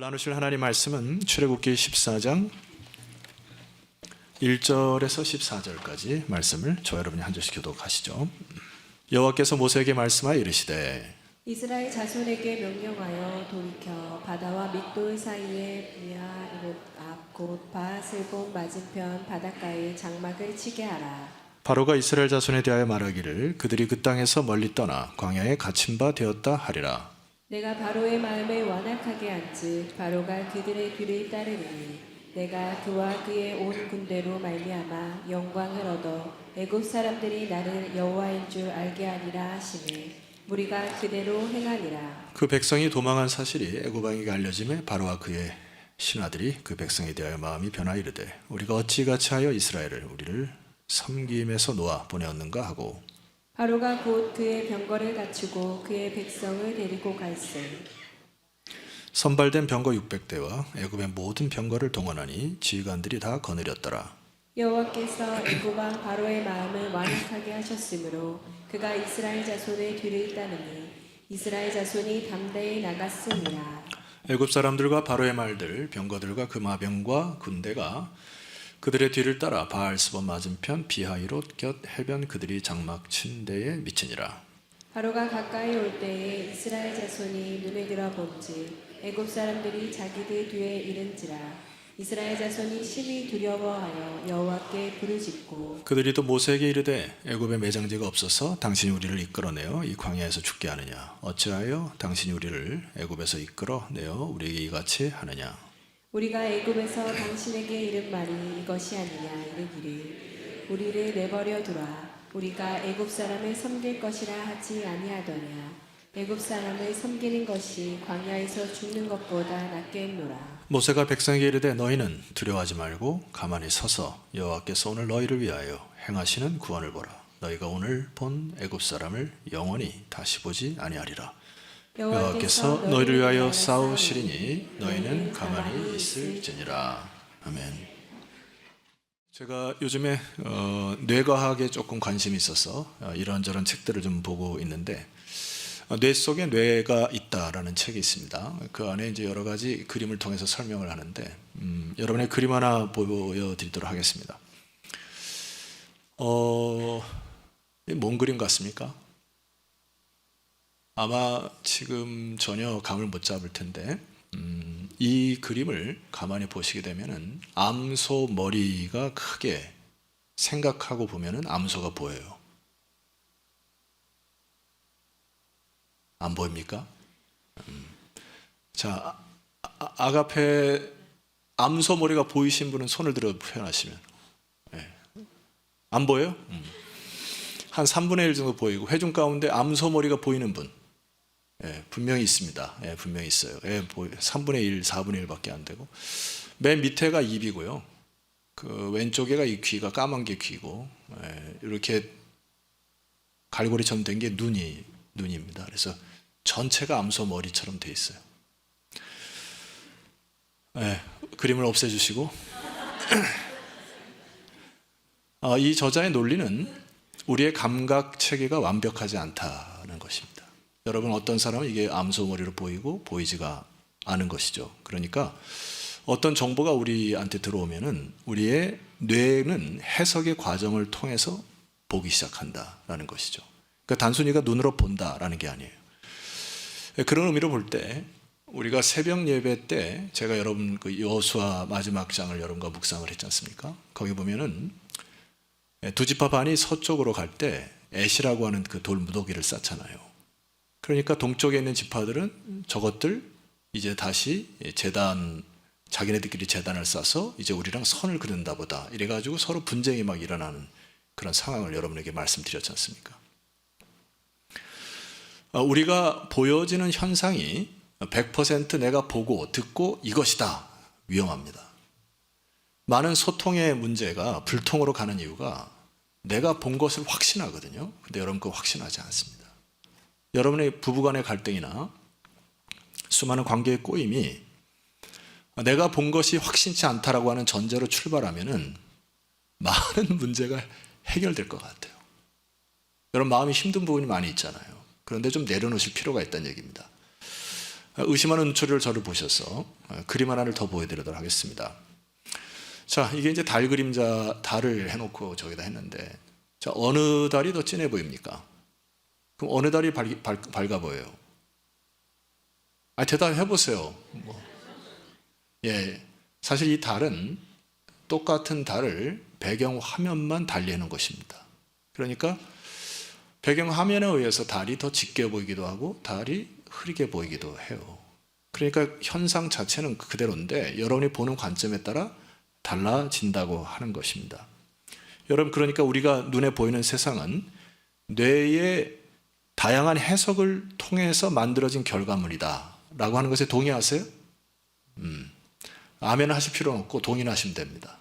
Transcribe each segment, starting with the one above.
나누실 하나님 말씀은 출애굽기 14장 1절에서 14절까지 말씀을 저와 여러분이 한 절씩 교독하시죠. 여호와께서 모세에게 말씀하여 이르시되 이스라엘 자손에게 명령하여 돌이켜 바다와 믹돌 사이에 비아 이곳 앞 곧 바하슬본 맞은편 바닷가에 장막을 치게 하라. 바로가 이스라엘 자손에 대하여 말하기를 그들이 그 땅에서 멀리 떠나 광야에 갇힌 바 되었다 하리라. 내가 바로의 마음을 완악하게 한즉 바로가 그들의 뒤를 따르리니 내가 그와 그의 온 군대로 말미암아 영광을 얻어 애굽 사람들이 나를 여호와인 줄 알게 하리라 하시니 무리가 그대로 행하니라. 그 백성이 도망한 사실이 애굽 왕에게 알려짐에 바로와 그의 신하들이 그 백성에 대하여 마음이 변하여 이르되 우리가 어찌 같이 하여 이스라엘을 우리를 섬김에서 놓아 보내었는가 하고 바로가 곧 그의 병거를 갖추고 그의 백성을 데리고 갈세. 선발된 병거 600대와 애굽의 모든 병거를 동원하니 지휘관들이 다 거느렸더라. 여호와께서 애굽 왕 바로의 마음을 완악하게 하셨으므로 그가 이스라엘 자손의 뒤를 따르니 이스라엘 자손이 담대히 나갔습니다. 애굽 사람들과 바로의 말들 병거들과 그 마병과 군대가 그들의 뒤를 따라 바알스본 맞은편 비하이롯 곁 해변 그들이 장막 친 데에 미치니라. 바로가 가까이 올 때에 이스라엘 자손이 눈에 들어 본즉 애굽 사람들이 자기들 뒤에 이른지라. 이스라엘 자손이 심히 두려워하여 여호와께 부르짖고 그들이 또 모세에게 이르되 애굽에 매장지가 없어서 당신이 우리를 이끌어내어 이 광야에서 죽게 하느냐 어찌하여 당신이 우리를 애굽에서 이끌어내어 우리에게 이같이 하느냐. 우리가 애굽에서 당신에게 이른 말이 이것이 아니냐 이르기를 우리를 내버려 두라. 우리가 애굽 사람을 섬길 것이라 하지 아니하더냐. 애굽 사람을 섬기는 것이 광야에서 죽는 것보다 낫겠노라. 모세가 백성에게 이르되 너희는 두려워하지 말고 가만히 서서 여호와께서 오늘 너희를 위하여 행하시는 구원을 보라. 너희가 오늘 본 애굽 사람을 영원히 다시 보지 아니하리라. 여호와께서 너희를 위하여 싸우시리니 너희는 가만히 있을지니라. 아멘. 제가 요즘에 뇌과학에 조금 관심이 있어서 이런저런 책들을 좀 보고 있는데 뇌 속에 뇌가 있다라는 책이 있습니다. 그 안에 이제 여러 가지 그림을 통해서 설명을 하는데 여러분의 그림 하나 보여드리도록 하겠습니다. 뭔 그림 같습니까? 아마 지금 전혀 감을 못 잡을 텐데 이 그림을 가만히 보시게 되면은 암소 머리가 크게 생각하고 보면은 암소가 보여요. 안 보입니까? 자, 아가페 암소 머리가 보이신 분은 손을 들어 표현하시면 네. 안 보여요? 한 3분의 1 정도 보이고 회중 가운데 암소 머리가 보이는 분 분명히 있습니다. 분명히 있어요. 3분의 1, 4분의 1밖에 안 되고 맨 밑에가 입이고요. 그 왼쪽에가 이 귀가 까만 게 귀고 이렇게 갈고리처럼 된 게 눈입니다. 그래서 전체가 암소 머리처럼 돼 있어요. 그림을 없애주시고 이 저자의 논리는 우리의 감각 체계가 완벽하지 않다는 것입니다. 여러분 어떤 사람은 이게 암소 머리로 보이고 보이지가 않은 것이죠. 그러니까 어떤 정보가 우리한테 들어오면은 우리의 뇌는 해석의 과정을 통해서 보기 시작한다라는 것이죠. 그러니까 단순히가 눈으로 본다라는 게 아니에요. 그런 의미로 볼 때 우리가 새벽 예배 때 제가 여러분 그 여호수아 마지막 장을 여러분과 묵상을 했지 않습니까? 거기 보면은 두 지파 반이 서쪽으로 갈 때 애시라고 하는 그 돌 무더기를 쌓잖아요. 그러니까 동쪽에 있는 지파들은 저것들 이제 다시 자기네들끼리 제단을 쌓아서 이제 우리랑 선을 그린다 보다 이래가지고 서로 분쟁이 막 일어나는 그런 상황을 여러분에게 말씀드렸지 않습니까? 우리가 보여지는 현상이 100% 내가 보고 듣고 이것이다 위험합니다. 많은 소통의 문제가 불통으로 가는 이유가 내가 본 것을 확신하거든요. 근데 여러분 그거 확신하지 않습니다. 여러분의 부부간의 갈등이나 수많은 관계의 꼬임이 내가 본 것이 확신치 않다라고 하는 전제로 출발하면은 많은 문제가 해결될 것 같아요. 여러분 마음이 힘든 부분이 많이 있잖아요. 그런데 좀 내려놓으실 필요가 있다는 얘기입니다. 의심하는 눈초리를 저를 보셔서 그림 하나를 더 보여드리도록 하겠습니다. 자, 이게 이제 달 그림자, 달을 해놓고 저기다 했는데, 자, 어느 달이 더 진해 보입니까? 그럼 어느 달이 밝아 보여요? 대답해 보세요. 예, 사실 이 달은 똑같은 달을 배경 화면만 달리는 것입니다. 그러니까 배경 화면에 의해서 달이 더 짙게 보이기도 하고 달이 흐리게 보이기도 해요. 그러니까 현상 자체는 그대로인데 여러분이 보는 관점에 따라 달라진다고 하는 것입니다. 여러분, 그러니까 우리가 눈에 보이는 세상은 뇌의 다양한 해석을 통해서 만들어진 결과물이다 라고 하는 것에 동의하세요? 아멘 하실 필요는 없고 동의는 하시면 됩니다.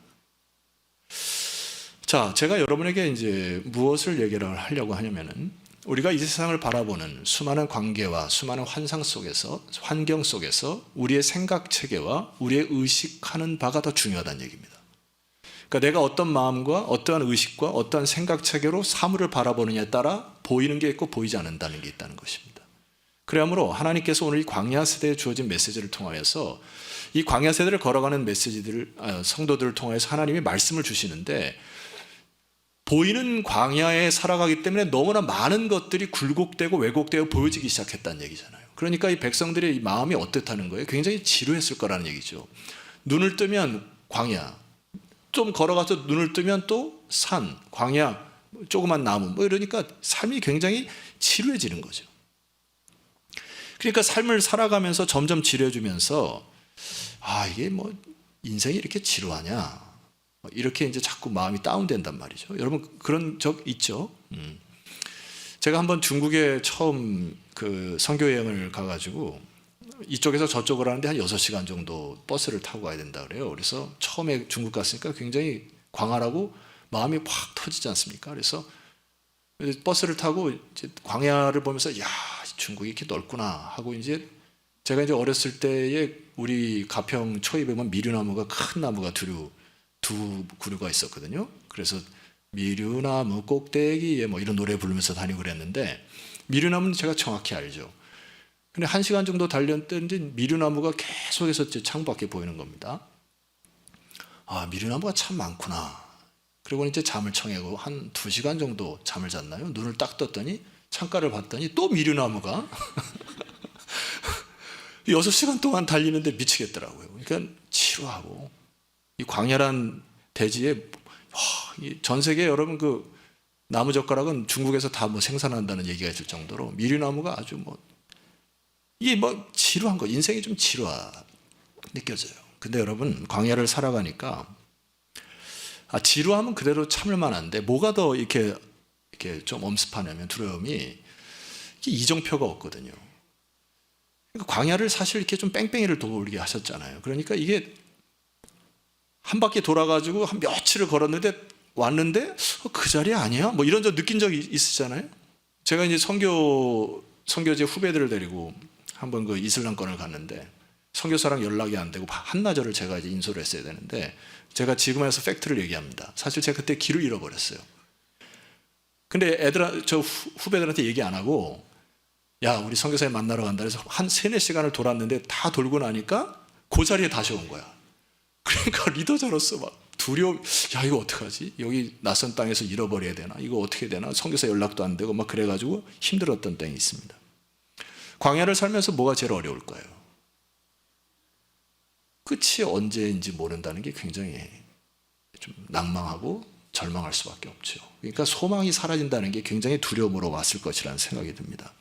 자, 제가 여러분에게 이제 무엇을 얘기를 하려고 하냐면은, 우리가 이 세상을 바라보는 수많은 관계와 수많은 환상 속에서, 환경 속에서 우리의 생각 체계와 우리의 의식하는 바가 더 중요하다는 얘기입니다. 그러니까 내가 어떤 마음과 어떠한 의식과 어떠한 생각 체계로 사물을 바라보느냐에 따라 보이는 게 있고 보이지 않는다는 게 있다는 것입니다. 그러므로 하나님께서 오늘 이 광야 세대에 주어진 메시지를 통하여서 이 광야 세대를 걸어가는 성도들을 통해서 하나님이 말씀을 주시는데, 보이는 광야에 살아가기 때문에 너무나 많은 것들이 굴곡되고 왜곡되어 보여지기 시작했다는 얘기잖아요. 그러니까 이 백성들의 이 마음이 어떻다는 거예요? 굉장히 지루했을 거라는 얘기죠. 눈을 뜨면 광야, 좀 걸어가서 눈을 뜨면 또 산, 광야, 조그만 나무, 이러니까 삶이 굉장히 지루해지는 거죠. 그러니까 삶을 살아가면서 점점 지루해지면서, 이게 인생이 이렇게 지루하냐, 이렇게 이제 자꾸 마음이 다운된단 말이죠. 여러분, 그런 적 있죠? 제가 한번 중국에 처음 그 선교 여행을 가가지고 이쪽에서 저쪽으로 하는데 한 6시간 정도 버스를 타고 가야 된다 그래요. 그래서 처음에 중국 갔으니까 굉장히 광활하고 마음이 확 터지지 않습니까? 그래서 버스를 타고 이제 광야를 보면서, 야, 중국이 이렇게 넓구나 하고, 이제 제가 이제 어렸을 때에 우리 가평 초입에 보면 미류나무가, 큰 나무가 두 그루가 있었거든요. 그래서 미류나무 꼭대기에 이런 노래 부르면서 다니고 그랬는데, 미류나무는 제가 정확히 알죠. 근데 1시간 정도 달렸는데 미류나무가 계속해서 창밖에 보이는 겁니다. 미류나무가 참 많구나. 그리고 이제 잠을 청하고 한 2시간 정도 잠을 잤나요? 눈을 딱 떴더니 창가를 봤더니 또 미류나무가 6시간 동안 달리는데 미치겠더라고요. 그러니까 지루하고, 이 광야란 대지에 전 세계 여러분 그 나무젓가락은 중국에서 다 생산한다는 얘기가 있을 정도로 미류나무가 아주 이게 지루한 거, 인생이 좀 느껴져요. 근데 여러분, 광야를 살아가니까 지루하면 그대로 참을 만한데 뭐가 더 이렇게 좀 엄습하냐면, 두려움이 이정표가 없거든요. 그러니까 광야를 사실 이렇게 좀 뺑뺑이를 돌게 하셨잖아요. 그러니까 이게 한 바퀴 돌아가지고 한 며칠을 걸었는데 왔는데 그 자리 아니야? 이런 적 느낀 적이 있으시잖아요. 제가 이제 선교제 후배들을 데리고 한번 그 이슬람권을 갔는데 선교사랑 연락이 안 되고 한나절을 제가 이제 인솔을 했어야 되는데, 제가 지금 해서 팩트를 얘기합니다. 사실 제가 그때 길을 잃어버렸어요. 근데 저 후배들한테 얘기 안 하고, 야, 우리 선교사님 만나러 간다 그래서 한 3-4시간을 돌았는데, 다 돌고 나니까 그 자리에 다시 온 거야. 그러니까 리더자로서 두려움, 야, 이거 어떡하지? 여기 낯선 땅에서 잃어버려야 되나? 이거 어떻게 되나? 선교사 연락도 안 되고 그래가지고 힘들었던 때가 있습니다. 광야를 살면서 뭐가 제일 어려울까요? 끝이 언제인지 모른다는 게 굉장히 좀 낭망하고 절망할 수밖에 없죠. 그러니까 소망이 사라진다는 게 굉장히 두려움으로 왔을 것이라는 생각이 듭니다.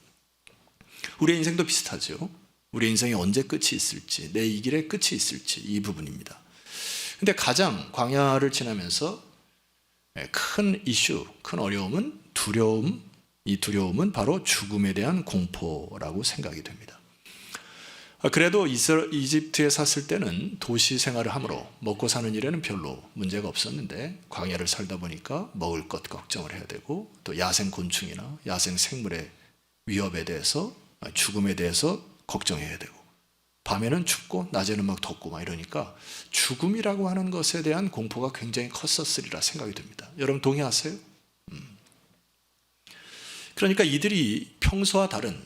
우리의 인생도 비슷하죠. 우리의 인생이 언제 끝이 있을지, 내 이 길에 끝이 있을지, 이 부분입니다. 근데 가장 광야를 지나면서 큰 이슈, 큰 어려움은 두려움, 이 두려움은 바로 죽음에 대한 공포라고 생각이 됩니다. 그래도 이집트에 샀을 때는 도시 생활을 함으로 먹고 사는 일에는 별로 문제가 없었는데, 광야를 살다 보니까 먹을 것 걱정을 해야 되고, 또 야생 곤충이나 야생 생물의 위협에 대해서, 죽음에 대해서 걱정해야 되고, 밤에는 춥고 낮에는 덥고 이러니까 죽음이라고 하는 것에 대한 공포가 굉장히 컸었으리라 생각이 듭니다. 여러분 동의하세요? 그러니까 이들이 평소와 다른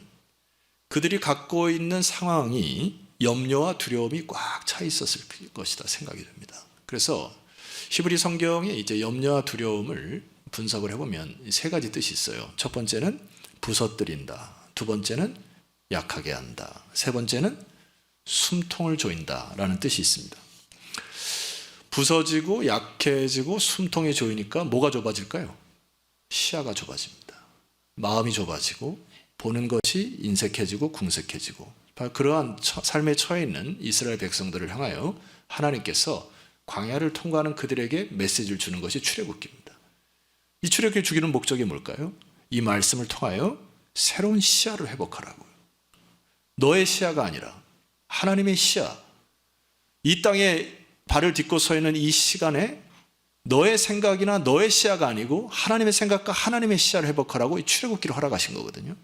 그들이 갖고 있는 상황이 염려와 두려움이 꽉 차 있었을 것이다 생각이 됩니다. 그래서 히브리 성경에 이제 염려와 두려움을 분석을 해보면 세 가지 뜻이 있어요. 첫 번째는 부서뜨린다. 두 번째는 약하게 한다. 세 번째는 숨통을 조인다라는 뜻이 있습니다. 부서지고 약해지고 숨통이 조이니까 뭐가 좁아질까요? 시야가 좁아집니다. 마음이 좁아지고 보는 것이 인색해지고 궁색해지고, 바로 그러한 삶에 처해 있는 이스라엘 백성들을 향하여 하나님께서 광야를 통과하는 그들에게 메시지를 주는 것이 출애굽기입니다. 이 출애굽기 주기는 목적이 뭘까요? 이 말씀을 통하여 새로운 시야를 회복하라고요. 너의 시야가 아니라 하나님의 시야, 이 땅에 발을 딛고 서 있는 이 시간에 너의 생각이나 너의 시야가 아니고 하나님의 생각과 하나님의 시야를 회복하라고 이 출애굽기를 허락하신 거거든요.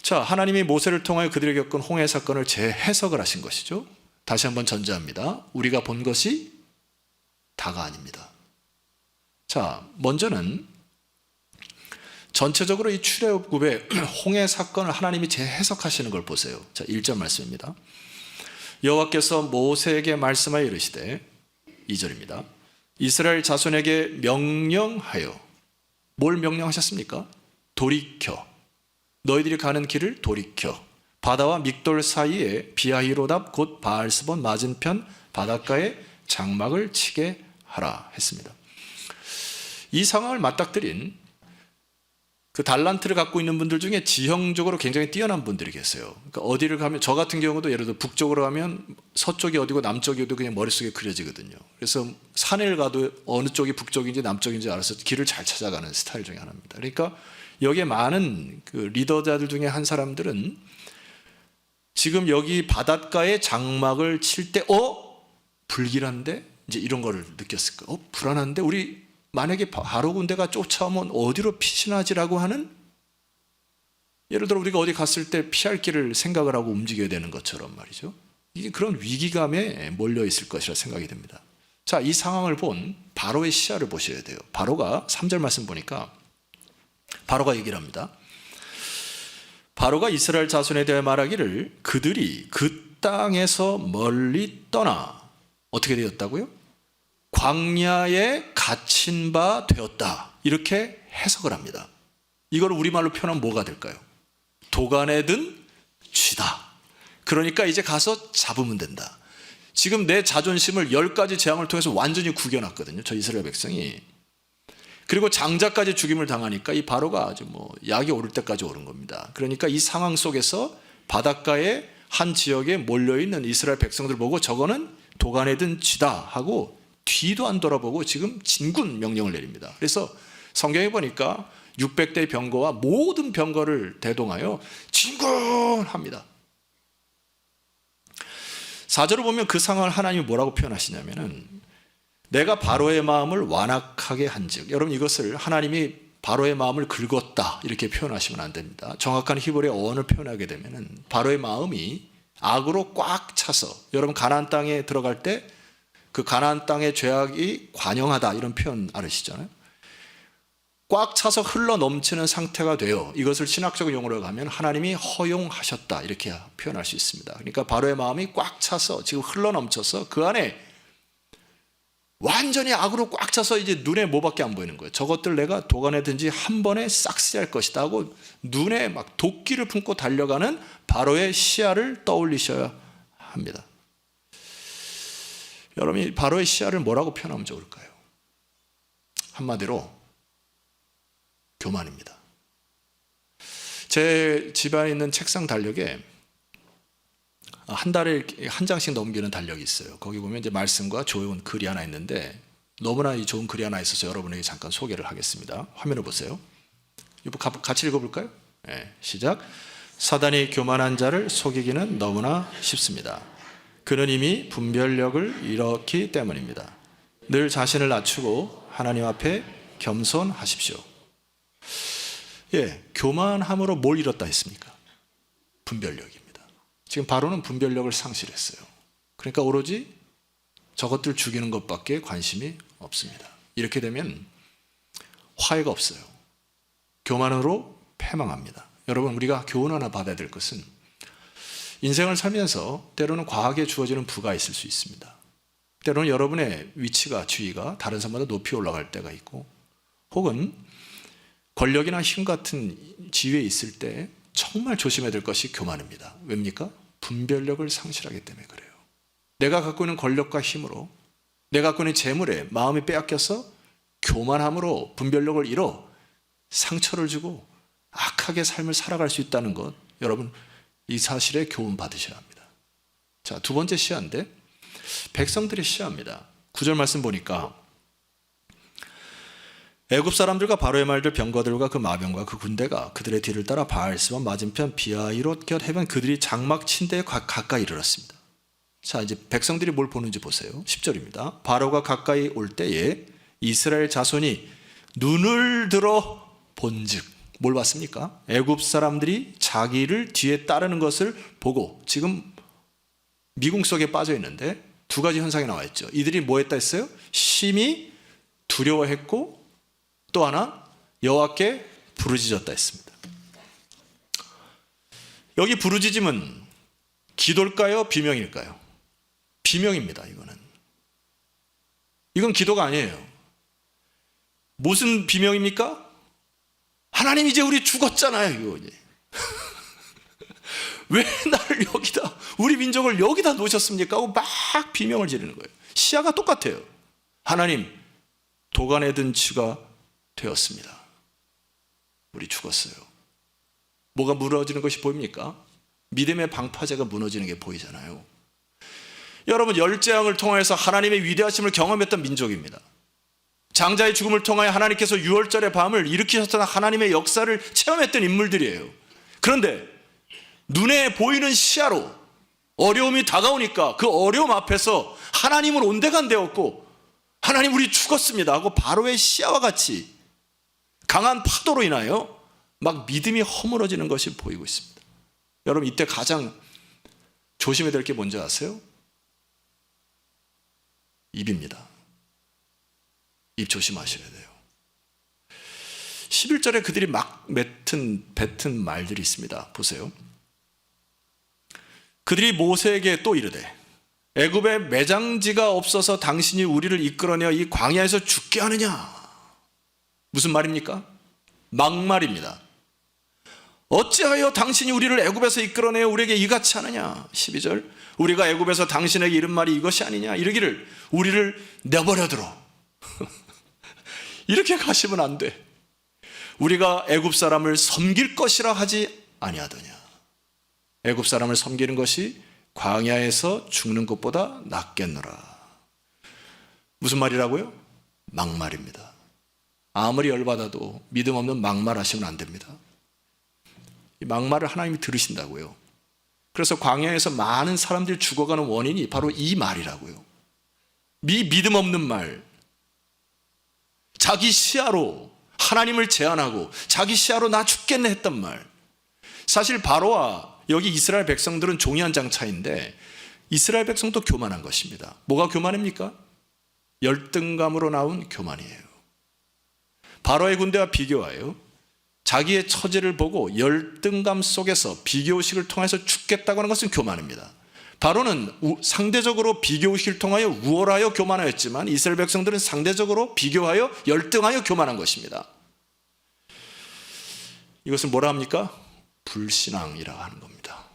자, 하나님이 모세를 통하여 그들에게 겪은 홍해 사건을 재해석을 하신 것이죠. 다시 한번 전제합니다. 우리가 본 것이 다가 아닙니다. 자, 먼저는 전체적으로 이 출애굽의 홍해 사건을 하나님이 재해석하시는 걸 보세요. 자, 1절 말씀입니다. 여호와께서 모세에게 말씀하여 이르시되, 2절입니다. 이스라엘 자손에게 명령하여, 뭘 명령하셨습니까? 돌이켜, 너희들이 가는 길을 돌이켜 바다와 믹돌 사이에 비하히로답 곧 바알스본 맞은편 바닷가에 장막을 치게 하라 했습니다. 이 상황을 맞닥뜨린 그 달란트를 갖고 있는 분들 중에 지형적으로 굉장히 뛰어난 분들이 계세요. 그러니까 어디를 가면, 저 같은 경우도 예를 들어 북쪽으로 가면 서쪽이 어디고 남쪽이 어디고 그냥 머릿속에 그려지거든요. 그래서 산을 가도 어느 쪽이 북쪽인지 남쪽인지 알아서 길을 잘 찾아가는 스타일 중에 하나입니다. 그러니까 여기에 많은 그 리더자들 중에 한 사람들은 지금 여기 바닷가에 장막을 칠 때 불길한데, 이제 이런 거를 느꼈을 거예요. 불안한데 우리 만약에 바로 군대가 쫓아오면 어디로 피신하지라고 하는, 예를 들어 우리가 어디 갔을 때 피할 길을 생각을 하고 움직여야 되는 것처럼 말이죠. 이게 그런 위기감에 몰려 있을 것이라 생각이 됩니다. 자, 이 상황을 본 바로의 시야를 보셔야 돼요. 바로가 3절 말씀 보니까 바로가 얘기를 합니다. 바로가 이스라엘 자손에 대해 말하기를 그들이 그 땅에서 멀리 떠나 어떻게 되었다고요? 광야에 갇힌 바 되었다. 이렇게 해석을 합니다. 이걸 우리말로 표현하면 뭐가 될까요? 도간에 든 쥐다. 그러니까 이제 가서 잡으면 된다. 지금 내 자존심을 10가지 재앙을 통해서 완전히 구겨놨거든요. 저 이스라엘 백성이. 그리고 장자까지 죽임을 당하니까 이 바로가 아주 약이 오를 때까지 오른 겁니다. 그러니까 이 상황 속에서 바닷가에 한 지역에 몰려있는 이스라엘 백성들 보고 저거는 도간에 든 쥐다 하고 뒤도 안 돌아보고 지금 진군 명령을 내립니다. 그래서 성경에 보니까 600대 병거와 모든 병거를 대동하여 진군합니다. 4절을 보면 그 상황을 하나님이 뭐라고 표현하시냐면은 내가 바로의 마음을 완악하게 한즉, 여러분 이것을 하나님이 바로의 마음을 긁었다 이렇게 표현하시면 안 됩니다. 정확한 히브리어 어원을 표현하게 되면은 바로의 마음이 악으로 꽉 차서, 여러분 가나안 땅에 들어갈 때 그 가나안 땅의 죄악이 관영하다 이런 표현 알으시잖아요. 꽉 차서 흘러 넘치는 상태가 되어, 이것을 신학적 용어로 가면 하나님이 허용하셨다 이렇게 표현할 수 있습니다. 그러니까 바로의 마음이 꽉 차서 지금 흘러 넘쳐서 그 안에 완전히 악으로 꽉 차서 이제 눈에 뭐밖에 안 보이는 거예요. 저것들 내가 도간에든지 한 번에 싹쓸이할 것이다 하고 눈에 막 도끼를 품고 달려가는 바로의 시야를 떠올리셔야 합니다. 여러분이 바로의 시야를 뭐라고 표현하면 좋을까요? 한마디로 교만입니다. 제 집안에 있는 책상 달력에 한 달에 한 장씩 넘기는 달력이 있어요. 거기 보면 이제 말씀과 좋은 글이 하나 있는데, 너무나 이 좋은 글이 하나 있어서 여러분에게 잠깐 소개를 하겠습니다. 화면을 보세요. 이거 같이 읽어볼까요? 네, 시작. 사단이 교만한 자를 속이기는 너무나 쉽습니다. 그는 이미 분별력을 잃었기 때문입니다. 늘 자신을 낮추고 하나님 앞에 겸손하십시오. 예, 교만함으로 뭘 잃었다 했습니까? 분별력입니다. 지금 바로는 분별력을 상실했어요. 그러니까 오로지 저것들 죽이는 것밖에 관심이 없습니다. 이렇게 되면 화해가 없어요. 교만으로 패망합니다. 여러분, 우리가 교훈 하나 받아야 될 것은 인생을 살면서 때로는 과하게 주어지는 부가 있을 수 있습니다. 때로는 여러분의 위치가, 지위가 다른 사람보다 높이 올라갈 때가 있고, 혹은 권력이나 힘 같은 지위에 있을 때 정말 조심해야 될 것이 교만입니다. 왜입니까? 분별력을 상실하기 때문에 그래요. 내가 갖고 있는 권력과 힘으로, 내가 갖고 있는 재물에 마음이 빼앗겨서 교만함으로 분별력을 잃어 상처를 주고 악하게 삶을 살아갈 수 있다는 것, 여러분 이 사실에 교훈 받으셔야 합니다. 자, 두 번째 시야인데 백성들의 시야입니다. 9절 말씀 보니까 애굽 사람들과 바로의 말들 병거들과 그 마병과 그 군대가 그들의 뒤를 따라 바알스와 맞은편 비아이롯 곁 해변 그들이 장막 친 데에 가까이 이르렀습니다. 자, 이제 백성들이 뭘 보는지 보세요. 10절입니다. 바로가 가까이 올 때에 이스라엘 자손이 눈을 들어 본즉, 뭘 봤습니까? 애굽 사람들이 자기를 뒤에 따르는 것을 보고, 지금 미궁 속에 빠져 있는데 두 가지 현상이 나와 있죠. 이들이 뭐 했다 했어요? 심히 두려워했고, 또 하나 여호와께 부르짖었다 했습니다. 여기 부르짖음은 기도일까요? 비명일까요? 비명입니다. 이건 기도가 아니에요. 무슨 비명입니까? 하나님, 이제 우리 죽었잖아요. 이거 이제. 왜 나를 여기다, 우리 민족을 여기다 놓으셨습니까? 하고 막 비명을 지르는 거예요. 시야가 똑같아요. 하나님, 도간에 든 쥐가 되었습니다. 우리 죽었어요. 뭐가 무너지는 것이 보입니까? 믿음의 방파제가 무너지는 게 보이잖아요. 여러분, 열재앙을 통해서 하나님의 위대하심을 경험했던 민족입니다. 장자의 죽음을 통하여 하나님께서 유월절의 밤을 일으키셨던 하나님의 역사를 체험했던 인물들이에요. 그런데 눈에 보이는 시야로 어려움이 다가오니까 그 어려움 앞에서 하나님은 온데간데없고, 하나님 우리 죽었습니다 하고 바로의 시야와 같이 강한 파도로 인하여 막 믿음이 허물어지는 것이 보이고 있습니다. 여러분, 이때 가장 조심해야 될 게 뭔지 아세요? 입입니다. 입 조심하셔야 돼요. 11절에 그들이 막 뱉은 말들이 있습니다. 보세요. 그들이 모세에게 또 이르되 애굽에 매장지가 없어서 당신이 우리를 이끌어내어 이 광야에서 죽게 하느냐. 무슨 말입니까? 막말입니다. 어찌하여 당신이 우리를 애굽에서 이끌어내어 우리에게 이같이 하느냐. 12절, 우리가 애굽에서 당신에게 이른 말이 이것이 아니냐. 이르기를 우리를 내버려두어. 이렇게 가시면 안 돼. 우리가 애굽 사람을 섬길 것이라 하지 아니하더냐. 애굽 사람을 섬기는 것이 광야에서 죽는 것보다 낫겠노라. 무슨 말이라고요? 막말입니다. 아무리 열받아도 믿음 없는 막말하시면 안 됩니다. 이 막말을 하나님이 들으신다고요. 그래서 광야에서 많은 사람들이 죽어가는 원인이 바로 이 말이라고요. 믿음 없는 말, 자기 시야로 하나님을 제한하고 자기 시야로 나 죽겠네 했던 말. 사실 바로와 여기 이스라엘 백성들은 종이 한 장 차이인데 이스라엘 백성도 교만한 것입니다. 뭐가 교만입니까? 열등감으로 나온 교만이에요. 바로의 군대와 비교하여 자기의 처지를 보고 열등감 속에서 비교의식을 통해서 죽겠다고 하는 것은 교만입니다. 바로는 상대적으로 비교의식을 통하여 우월하여 교만하였지만 이스라엘 백성들은 상대적으로 비교하여 열등하여 교만한 것입니다. 이것을 뭐라 합니까? 불신앙이라 하는 겁니다.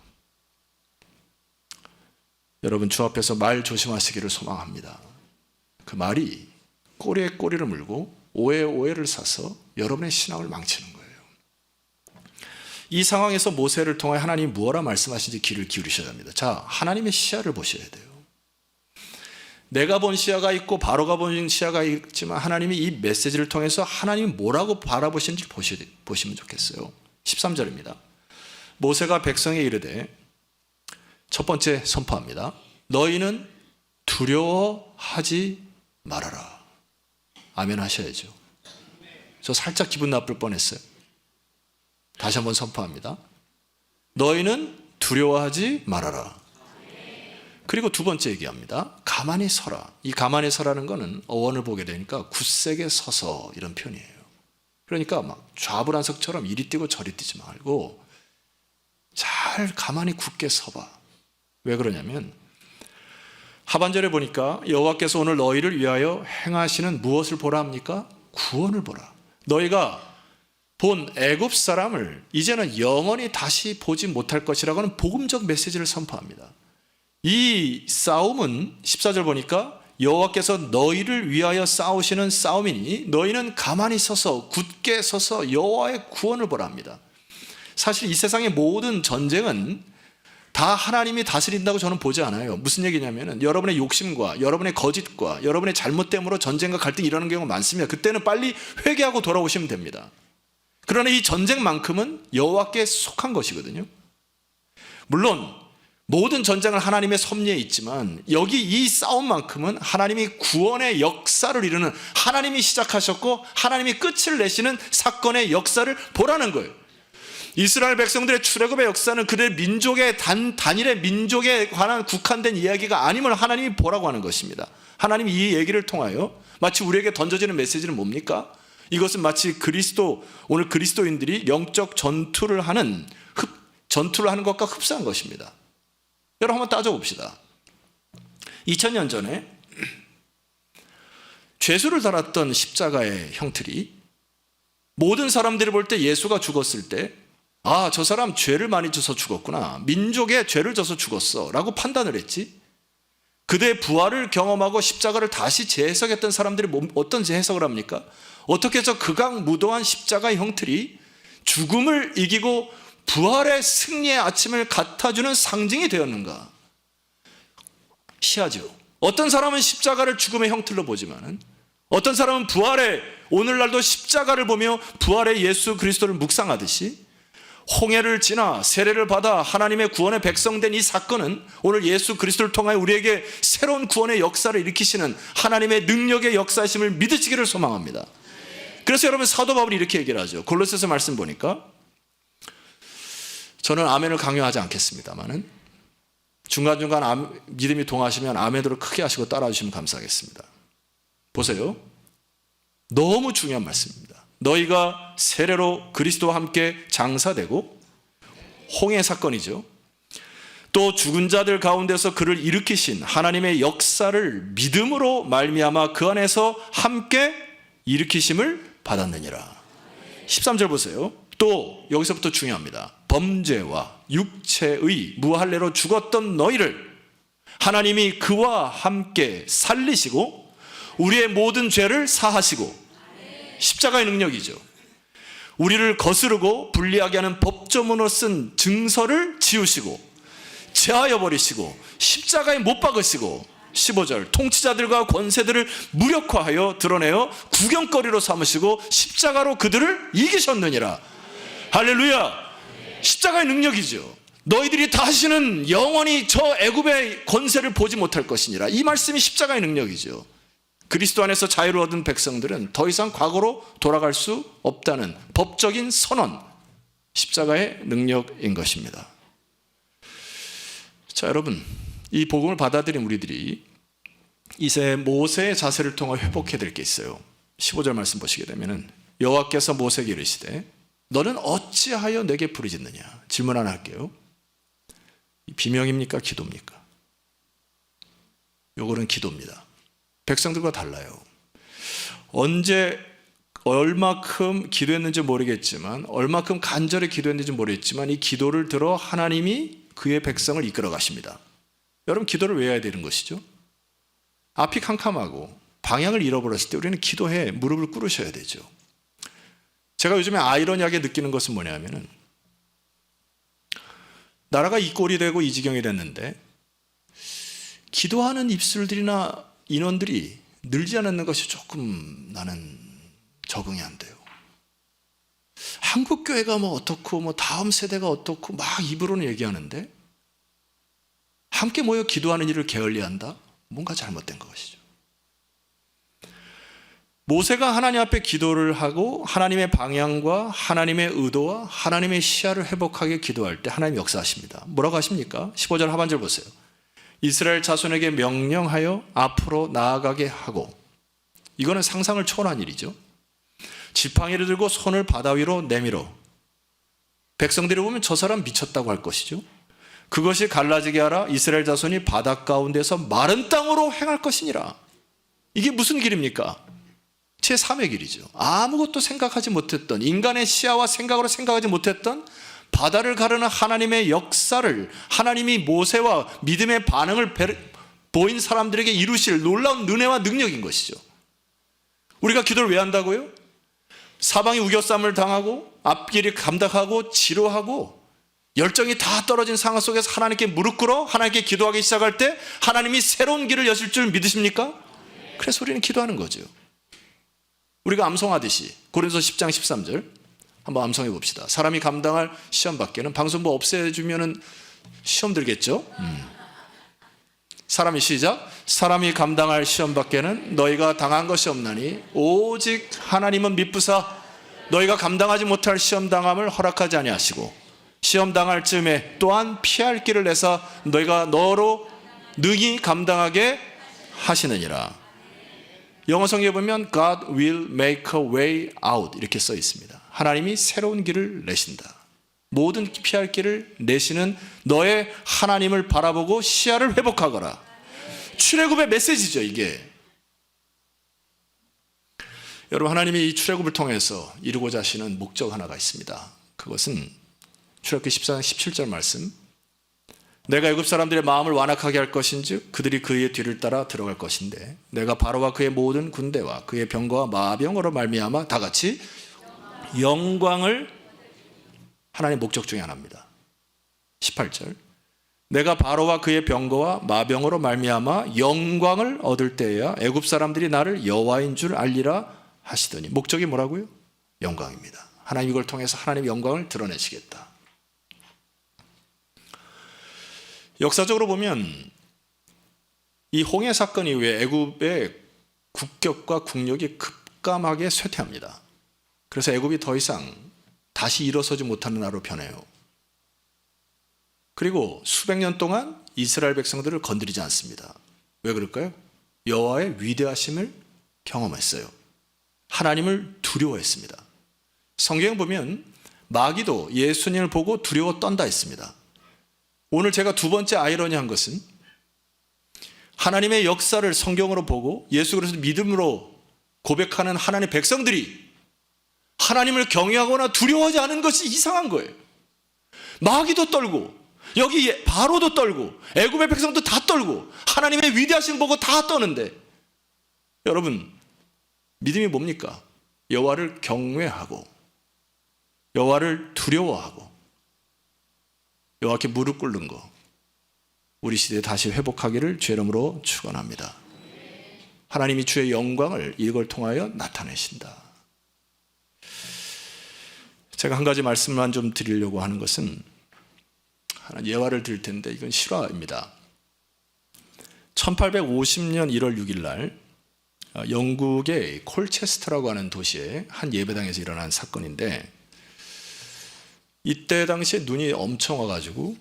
여러분, 주 앞에서 말 조심하시기를 소망합니다. 그 말이 꼬리에 꼬리를 물고 오해에 오해를 사서 여러분의 신앙을 망치는 거예요. 이 상황에서 모세를 통해 하나님이 무엇라 말씀하신지 귀를 기울이셔야 합니다. 자, 하나님의 시야를 보셔야 돼요. 내가 본 시야가 있고 바로가 본 시야가 있지만 하나님이 이 메시지를 통해서 하나님이 뭐라고 바라보시는지 보시면 좋겠어요. 13절입니다. 모세가 백성에 이르되, 첫 번째 선포합니다. 너희는 두려워하지 말아라. 아멘 하셔야죠. 저 살짝 기분 나쁠 뻔했어요. 다시 한번 선포합니다. 너희는 두려워하지 말아라. 그리고 두 번째 얘기합니다. 가만히 서라. 이 가만히 서라는 거는 어원을 보게 되니까 굳세게 서서 이런 표현이에요. 그러니까 막 좌불안석처럼 이리 뛰고 저리 뛰지 말고 제발 가만히 굳게 서봐. 왜 그러냐면 하반절에 보니까 여호와께서 오늘 너희를 위하여 행하시는 무엇을 보라 합니까? 구원을 보라. 너희가 본 애굽 사람을 이제는 영원히 다시 보지 못할 것이라고 하는 복음적 메시지를 선포합니다. 이 싸움은 14절 보니까 여호와께서 너희를 위하여 싸우시는 싸움이니 너희는 가만히 서서 굳게 서서 여호와의 구원을 보라 합니다. 사실 이 세상의 모든 전쟁은 다 하나님이 다스린다고 저는 보지 않아요. 무슨 얘기냐면 여러분의 욕심과 여러분의 거짓과 여러분의 잘못됨으로 전쟁과 갈등이 일어나는 경우가 많습니다. 그때는 빨리 회개하고 돌아오시면 됩니다. 그러나 이 전쟁만큼은 여호와께 속한 것이거든요. 물론 모든 전쟁은 하나님의 섭리에 있지만 여기 이 싸움만큼은 하나님이 구원의 역사를 이루는, 하나님이 시작하셨고 하나님이 끝을 내시는 사건의 역사를 보라는 거예요. 이스라엘 백성들의 출애굽의 역사는 그들의 민족의 단일의 민족에 관한 국한된 이야기가 아님을 하나님이 보라고 하는 것입니다. 하나님이 이 얘기를 통하여 마치 우리에게 던져지는 메시지는 뭡니까? 이것은 마치 오늘 그리스도인들이 영적 전투를 하는 것과 흡사한 것입니다. 여러분 한번 따져봅시다. 2000년 전에 죄수를 달았던 십자가의 형틀이 모든 사람들이 볼 때 예수가 죽었을 때 저 사람 죄를 많이 져서 죽었구나, 민족에 죄를 져서 죽었어 라고 판단을 했지. 그대의 부활을 경험하고 십자가를 다시 재해석했던 사람들이 어떤 재해석을 합니까? 어떻게 해서 극악무도한 십자가의 형틀이 죽음을 이기고 부활의 승리의 아침을 갖다주는 상징이 되었는가? 시하죠. 어떤 사람은 십자가를 죽음의 형틀로 보지만 어떤 사람은 부활의, 오늘날도 십자가를 보며 부활의 예수 그리스도를 묵상하듯이 홍해를 지나 세례를 받아 하나님의 구원의 백성된 이 사건은 오늘 예수 그리스도를 통하여 우리에게 새로운 구원의 역사를 일으키시는 하나님의 능력의 역사심을 믿으시기를 소망합니다. 그래서 여러분 사도 바울이 이렇게 얘기를 하죠. 골로새서 말씀 보니까, 저는 아멘을 강요하지 않겠습니다만은 중간중간 믿음이 동하시면 아멘으로 크게 하시고 따라와 주시면 감사하겠습니다. 보세요. 너무 중요한 말씀입니다. 너희가 세례로 그리스도와 함께 장사되고, 홍해 사건이죠. 또 죽은 자들 가운데서 그를 일으키신 하나님의 역사를 믿음으로 말미암아 그 안에서 함께 일으키심을 받았느니라. 13절 보세요. 또 여기서부터 중요합니다. 범죄와 육체의 무할례로 죽었던 너희를 하나님이 그와 함께 살리시고 우리의 모든 죄를 사하시고, 십자가의 능력이죠. 우리를 거스르고 불리하게 하는 법조문으로 쓴 증서를 지우시고 제하여 버리시고 십자가에 못 박으시고, 15절 통치자들과 권세들을 무력화하여 드러내어 구경거리로 삼으시고 십자가로 그들을 이기셨느니라. 할렐루야. 십자가의 능력이죠. 너희들이 다시는 영원히 저 애굽의 권세를 보지 못할 것이니라. 이 말씀이 십자가의 능력이죠. 그리스도 안에서 자유를 얻은 백성들은 더 이상 과거로 돌아갈 수 없다는 법적인 선언, 십자가의 능력인 것입니다. 자, 여러분, 이 복음을 받아들인 우리들이 이제 모세의 자세를 통해 회복해야 될 게 있어요. 15절 말씀 보시게 되면은 여호와께서 모세에게 이르시되 너는 어찌하여 내게 부르짖느냐. 질문 하나 할게요. 비명입니까? 기도입니까? 요거는 기도입니다. 백성들과 달라요. 언제 얼마큼 기도했는지 모르겠지만, 얼마큼 간절히 기도했는지 모르겠지만 이 기도를 들어 하나님이 그의 백성을 이끌어 가십니다. 여러분, 기도를 왜 해야 되는 것이죠? 앞이 캄캄하고 방향을 잃어버렸을 때 우리는 기도해 무릎을 꿇으셔야 되죠. 제가 요즘에 아이러니하게 느끼는 것은 뭐냐면은, 나라가 이 꼴이 되고 이 지경이 됐는데 기도하는 입술들이나 인원들이 늘지 않는 것이 조금 나는 적응이 안 돼요. 한국 교회가 뭐 어떻고 뭐 다음 세대가 어떻고 막 입으로는 얘기하는데 함께 모여 기도하는 일을 게을리한다? 뭔가 잘못된 것이죠. 모세가 하나님 앞에 기도를 하고 하나님의 방향과 하나님의 의도와 하나님의 시야를 회복하게 기도할 때 하나님 역사하십니다. 뭐라고 하십니까? 15절 하반절 보세요. 이스라엘 자손에게 명령하여 앞으로 나아가게 하고, 이거는 상상을 초월한 일이죠. 지팡이를 들고 손을 바다 위로 내밀어 백성들이 보면 저 사람 미쳤다고 할 것이죠. 그것이 갈라지게 하라. 이스라엘 자손이 바다 가운데서 마른 땅으로 행할 것이니라. 이게 무슨 길입니까? 제3의 길이죠. 아무것도 생각하지 못했던, 인간의 시야와 생각으로 생각하지 못했던 바다를 가르는 하나님의 역사를, 하나님이 모세와 믿음의 반응을 보인 사람들에게 이루실 놀라운 은혜와 능력인 것이죠. 우리가 기도를 왜 한다고요? 사방이 우겨쌈을 당하고 앞길이 감당하고 지루하고 열정이 다 떨어진 상황 속에서 하나님께 무릎 꿇어 하나님께 기도하기 시작할 때 하나님이 새로운 길을 여실 줄 믿으십니까? 그래서 우리는 기도하는 거죠. 우리가 암송하듯이 고린도서 10장 13절 한번 암송해 봅시다. 사람이 감당할 시험 밖에는, 방송부 없애주면은 시험 들겠죠? 사람이 시작. 사람이 감당할 시험 밖에는 너희가 당한 것이 없나니 오직 하나님은 미쁘사 너희가 감당하지 못할 시험 당함을 허락하지 아니하시고 시험 당할 즈음에 또한 피할 길을 내사 너희가 너로 능히 감당하게 하시느니라. 영어 성경에 보면 God will make a way out 이렇게 써 있습니다. 하나님이 새로운 길을 내신다. 모든 피할 길을 내시는 너의 하나님을 바라보고 시야를 회복하거라. 출애굽의 메시지죠, 이게. 여러분, 하나님이 이 출애굽을 통해서 이루고자 하시는 목적 하나가 있습니다. 그것은 출애굽기 14장 17절 말씀. 내가 애굽 사람들의 마음을 완악하게 할 것인즉 그들이 그의 뒤를 따라 들어갈 것인데 내가 바로와 그의 모든 군대와 그의 병거와 마병으로 말미암아 다 같이 영광을, 하나님의 목적 중에 하나입니다. 18절. 내가 바로와 그의 병거와 마병으로 말미암아 영광을 얻을 때에야 애굽 사람들이 나를 여호와인 줄 알리라 하시더니, 목적이 뭐라고요? 영광입니다. 하나님 이걸 통해서 하나님의 영광을 드러내시겠다. 역사적으로 보면 이 홍해 사건 이후에 애굽의 국격과 국력이 급감하게 쇠퇴합니다. 그래서 애굽이 더 이상 다시 일어서지 못하는 나라로 변해요. 그리고 수백 년 동안 이스라엘 백성들을 건드리지 않습니다. 왜 그럴까요? 여호와의 위대하심을 경험했어요. 하나님을 두려워했습니다. 성경 보면 마귀도 예수님을 보고 두려워 떤다 했습니다. 오늘 제가 두 번째 아이러니한 것은 하나님의 역사를 성경으로 보고 예수 그리스도 믿음으로 고백하는 하나님의 백성들이 하나님을 경외하거나 두려워하지 않은 것이 이상한 거예요. 마귀도 떨고 여기 바로도 떨고 애굽의 백성도 다 떨고 하나님의 위대하신 보고 다 떠는데, 여러분 믿음이 뭡니까? 여호와를 경외하고 여호와를 두려워하고 여호와께 무릎 꿇는 거, 우리 시대에 다시 회복하기를 주의 이름으로 축원합니다. 하나님이 주의 영광을 이걸 통하여 나타내신다. 제가 한 가지 말씀만 좀 드리려고 하는 것은, 하나 예화를 드릴 텐데 이건 실화입니다. 1850년 1월 6일 날 영국의 콜체스터라고 하는 도시에 한 예배당에서 일어난 사건인데, 이때 당시에 눈이 엄청 와가지고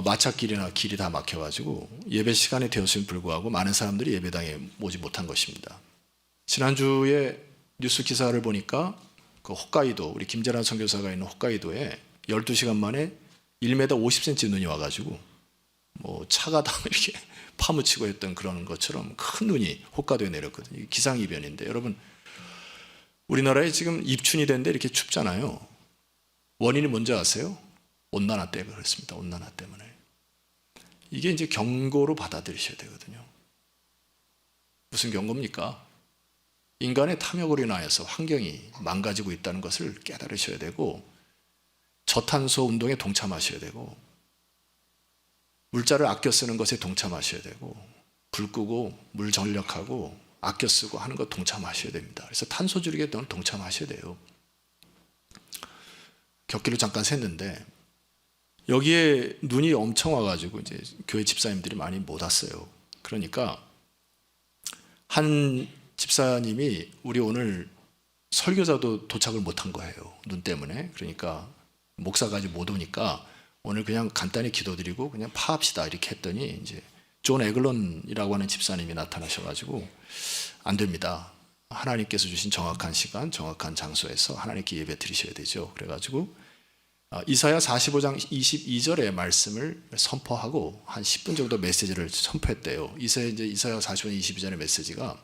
마차길이나 길이 다 막혀가지고 예배 시간이 되었음에 불구하고 많은 사람들이 예배당에 오지 못한 것입니다. 지난주에 뉴스 기사를 보니까 그 홋카이도, 우리 김재란 선교사가 있는 홋카이도에 12시간 만에 1m 50cm 눈이 와가지고 차가 다 이렇게 파묻히고 했던 그런 것처럼 큰 눈이 홋카이도에 내렸거든요. 기상이변인데, 여러분 우리나라에 지금 입춘이 됐는데 이렇게 춥잖아요. 원인이 뭔지 아세요? 온난화 때문에 그렇습니다. 온난화 때문에. 이게 이제 경고로 받아들이셔야 되거든요. 무슨 경고입니까? 인간의 탐욕으로 인하여서 환경이 망가지고 있다는 것을 깨달으셔야 되고, 저탄소 운동에 동참하셔야 되고, 물자를 아껴 쓰는 것에 동참하셔야 되고, 불 끄고 물 전력하고 아껴 쓰고 하는 것 동참하셔야 됩니다. 그래서 탄소 줄이기에 동참하셔야 돼요. 격기로 잠깐 샜는데 여기에 눈이 엄청 와가지고 이제 교회 집사님들이 많이 못 왔어요. 그러니까 한 집사님이 우리 오늘 설교자도 도착을 못한 거예요. 눈 때문에. 그러니까 목사까지 못 오니까 오늘 그냥 간단히 기도드리고 그냥 파합시다 이렇게 했더니 이제 존 에글런이라고 하는 집사님이 나타나셔가지고 안 됩니다. 하나님께서 주신 정확한 시간, 정확한 장소에서 하나님께 예배 드리셔야 되죠. 그래가지고 이사야 45장 22절의 말씀을 선포하고 한 10분 정도 메시지를 선포했대요. 이사야 45장 22절의 메시지가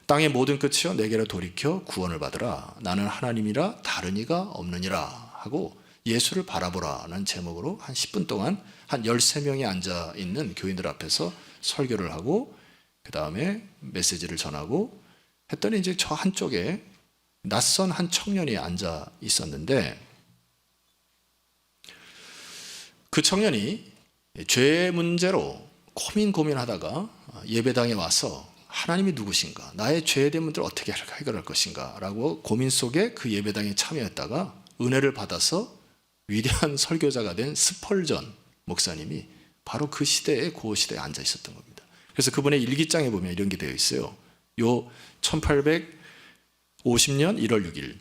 땅의 모든 끝이여 내게로 돌이켜 구원을 받으라. 나는 하나님이라 다른 이가 없느니라 하고 예수를 바라보라는 제목으로 한 10분 동안 한 13명이 앉아있는 교인들 앞에서 설교를 하고 그 다음에 메시지를 전하고 했더니 이제 저 한쪽에 낯선 한 청년이 앉아 있었는데 그 청년이 죄 문제로 고민하다가 예배당에 와서 하나님이 누구신가? 나의 죄에 대한 문제를 어떻게 해결할 것인가? 라고 고민 속에 그 예배당에 참여했다가 은혜를 받아서 위대한 설교자가 된 스펄전 목사님이 바로 그 시대에 그 시대에 앉아 있었던 겁니다. 그래서 그분의 일기장에 보면 이런 게 되어 있어요. 요 1850년 1월 6일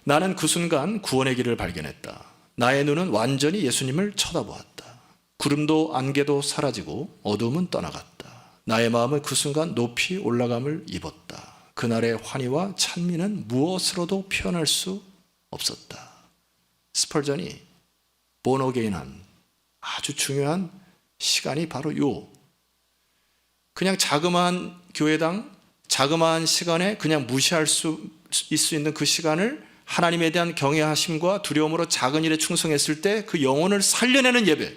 나는 그 순간 구원의 길을 발견했다. 나의 눈은 완전히 예수님을 쳐다보았다. 구름도 안개도 사라지고 어두움은 떠나갔다. 나의 마음은 그 순간 높이 올라감을 입었다. 그날의 환희와 찬미는 무엇으로도 표현할 수 없었다. 스펄전이 본어게인한 아주 중요한 시간이 바로 그냥 자그마한 교회당, 자그마한 시간에 그냥 무시할 수 있는 그 시간을 하나님에 대한 경외하심과 두려움으로 작은 일에 충성했을 때 그 영혼을 살려내는 예배.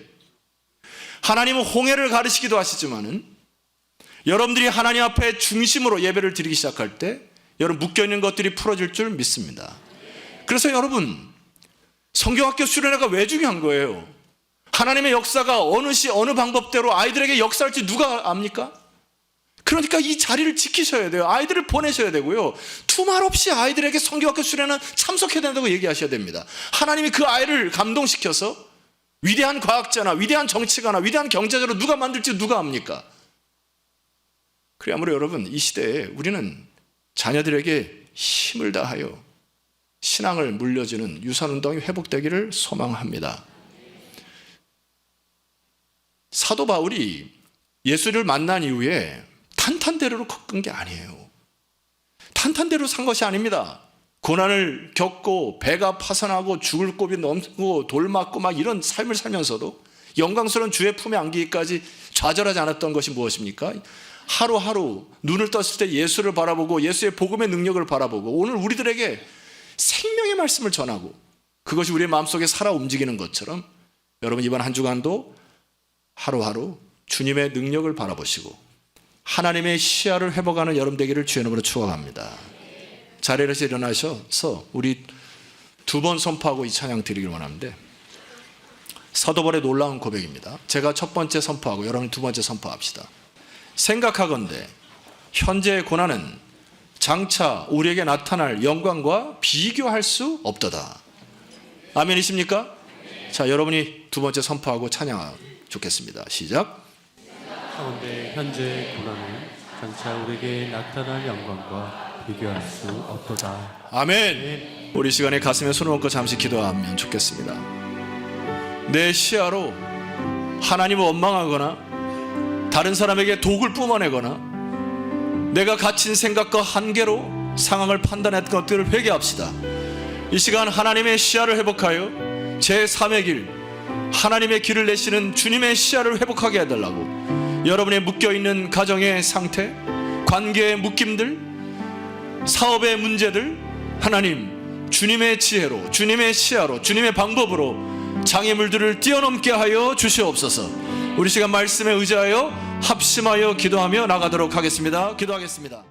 하나님은 홍해를 가르치기도 하시지만은 여러분들이 하나님 앞에 중심으로 예배를 드리기 시작할 때 여러분 묶여있는 것들이 풀어질 줄 믿습니다. 그래서 여러분 성경학교 수련회가 왜 중요한 거예요? 하나님의 역사가 어느 시 어느 방법대로 아이들에게 역사할지 누가 압니까? 그러니까 이 자리를 지키셔야 돼요. 아이들을 보내셔야 되고요. 두말 없이 아이들에게 성경학교 수련회는 참석해야 된다고 얘기하셔야 됩니다. 하나님이 그 아이를 감동시켜서 위대한 과학자나 위대한 정치가나 위대한 경제자로 누가 만들지 누가 압니까? 그래야말로 여러분 이 시대에 우리는 자녀들에게 힘을 다하여 신앙을 물려주는 유산운동이 회복되기를 소망합니다. 사도 바울이 예수를 만난 이후에 탄탄대로로 꺾은 게 아니에요. 탄탄대로 산 것이 아닙니다. 고난을 겪고 배가 파산하고 죽을 곱이 넘고 돌 맞고 막 이런 삶을 살면서도 영광스러운 주의 품에 안기기까지 좌절하지 않았던 것이 무엇입니까? 하루하루 눈을 떴을 때 예수를 바라보고 예수의 복음의 능력을 바라보고 오늘 우리들에게 생명의 말씀을 전하고 그것이 우리의 마음속에 살아 움직이는 것처럼 여러분 이번 한 주간도 하루하루 주님의 능력을 바라보시고 하나님의 시야를 회복하는 여러분 되기를 주의 이름으로 축원합니다. 자리에서 일어나셔서 우리 두 번 선포하고 이 찬양 드리길 원하는데 사도 바울의 놀라운 고백입니다. 제가 첫 번째 선포하고 여러분 두 번째 선포합시다. 생각하건대 현재의 고난은 장차 우리에게 나타날 영광과 비교할 수 없도다. 아멘이십니까? 자, 여러분이 두 번째 선포하고 찬양 좋겠습니다. 시작. 가운데 현재 고난은 장차 우리에게 나타날 영광과 비교할 수 없도다. 아멘. 우리 시간에 가슴에 손을 얹고 잠시 기도하면 좋겠습니다. 내 시야로 하나님을 원망하거나 다른 사람에게 독을 뿜어내거나 내가 갇힌 생각과 한계로 상황을 판단했던 것들을 회개합시다. 이 시간 하나님의 시야를 회복하여 제3의 길, 하나님의 길을 내시는 주님의 시야를 회복하게 해달라고 여러분의 묶여있는 가정의 상태, 관계의 묶임들, 사업의 문제들 하나님 주님의 지혜로, 주님의 시야로, 주님의 방법으로 장애물들을 뛰어넘게 하여 주시옵소서. 우리 시간 말씀에 의지하여 합심하여 기도하며 나가도록 하겠습니다. 기도하겠습니다.